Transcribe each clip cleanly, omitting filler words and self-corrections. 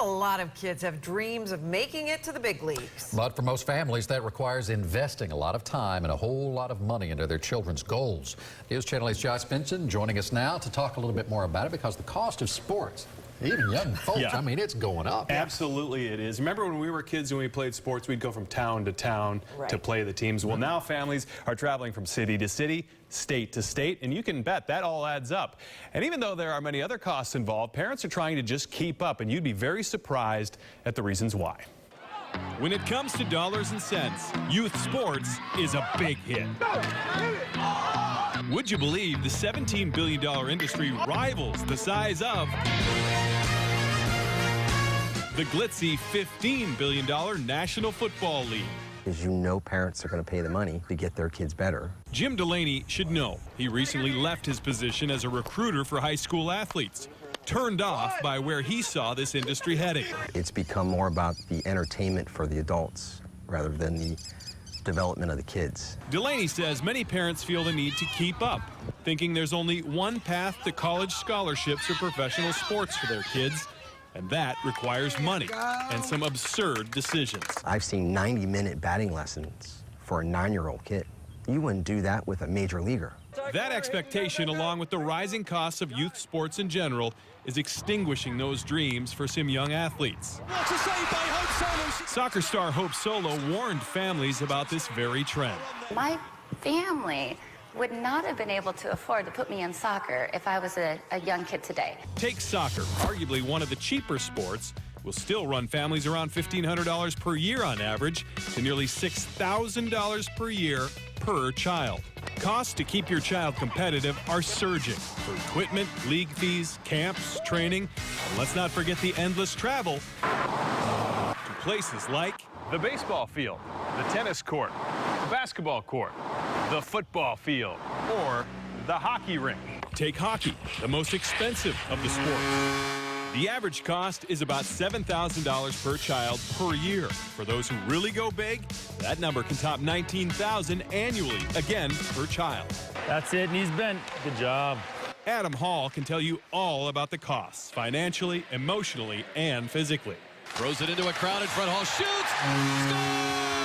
A lot of kids have dreams of making it to the big leagues. But for most families, that requires investing a lot of time and a whole lot of money into their children's goals. News Channel 8's Josh Benson joining us now to talk a little bit more about it, because the cost of sports, even young folks, I mean, it's going up. Absolutely it is. Remember when we were kids and we played sports, we'd go from town to town to play the teams. Well, now families are traveling from city to city, state to state, and you can bet that all adds up. And even though there are many other costs involved, parents are trying to just keep up, and you'd be very surprised at the reasons why. When it comes to dollars and cents, youth sports is a big hit. Would you believe the $17 billion industry rivals the size of the glitzy $15 billion National Football League? Because you know parents are going to pay the money to get their kids better. Jim Delaney should know. He recently left his position as a recruiter for high school athletes, turned off by where he saw this industry heading. It's become more about the entertainment for the adults rather than the development of the kids. Delaney says many parents feel the need to keep up, thinking there's only one path to college scholarships or professional sports for their kids, and that requires money and some absurd decisions. I've seen 90-minute batting lessons for a 9-year-old kid. You wouldn't do that with a major leaguer. That expectation, along with the rising costs of youth sports in general, is extinguishing those dreams for some young athletes. What a save by Hope Solo. Soccer star Hope Solo warned families about this very trend. My family would not have been able to afford to put me in soccer if I was a young kid today. Take soccer, arguably one of the cheaper sports, will still run families around $1,500 per year on average to nearly $6,000 per year per child. Costs to keep your child competitive are surging for equipment, league fees, camps, training, and let's not forget the endless travel to places like the baseball field, the tennis court, the basketball court, the football field, or the hockey rink. Take hockey, the most expensive of the sports. The average cost is about $7,000 per child per year. For those who really go big, that number can top $19,000 annually, again, per child. That's it, knees bent. Good job. Adam Hall can tell you all about the costs, financially, emotionally, and physically. Throws it into a crowd in front. Hall shoots.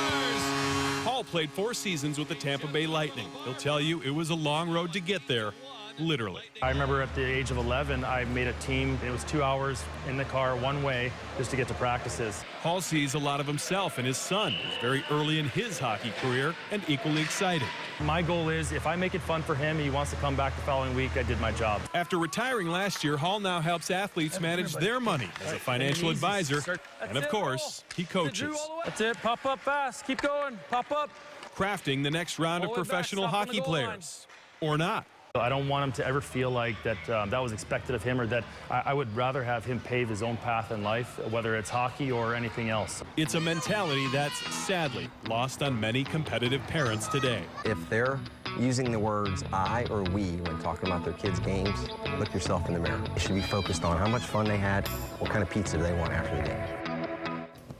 Scores! Hall played 4 seasons with the Tampa Bay Lightning. He'll tell you it was a long road to get there. Literally. I remember at the age of 11, I made a team. It was 2 hours in the car one way just to get to practices. Hall sees a lot of himself in his son, who's very early in his hockey career and equally excited. My goal is, if I make it fun for him, he wants to come back the following week, I did my job. After retiring last year, Hall now helps athletes manage their money as a financial advisor, and of course, he coaches. That's it, pop up fast, keep going, pop up. Crafting the next round of professional hockey players, or not. I don't want him to ever feel like that that was expected of him, or that I would rather have him pave his own path in life, whether it's hockey or anything else. It's a mentality that's sadly lost on many competitive parents today. If they're using the words I or we when talking about their kids' games, look yourself in the mirror. They should be focused on how much fun they had, what kind of pizza they want after the game.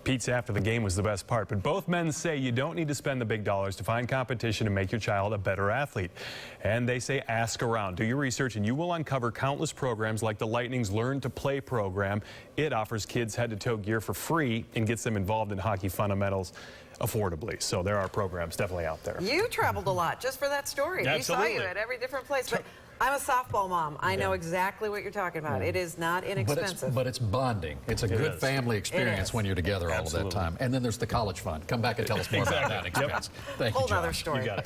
Pizza after the game was the best part, but both men say you don't need to spend the big dollars to find competition and make your child a better athlete. And they say ask around, do your research, and you will uncover countless programs like the Lightning's Learn to Play program. It offers kids head-to-toe gear for free and gets them involved in hockey fundamentals affordably. So there are programs definitely out there. You traveled a lot just for that story. Absolutely. We saw you at every different place. But I'm a softball mom. I know exactly what you're talking about. It is not inexpensive. But it's bonding. It's a good family experience when you're together all of that time. And then there's the college fund. Come back and tell us more about that expense. Thank you, Whole Josh. other story. You got it.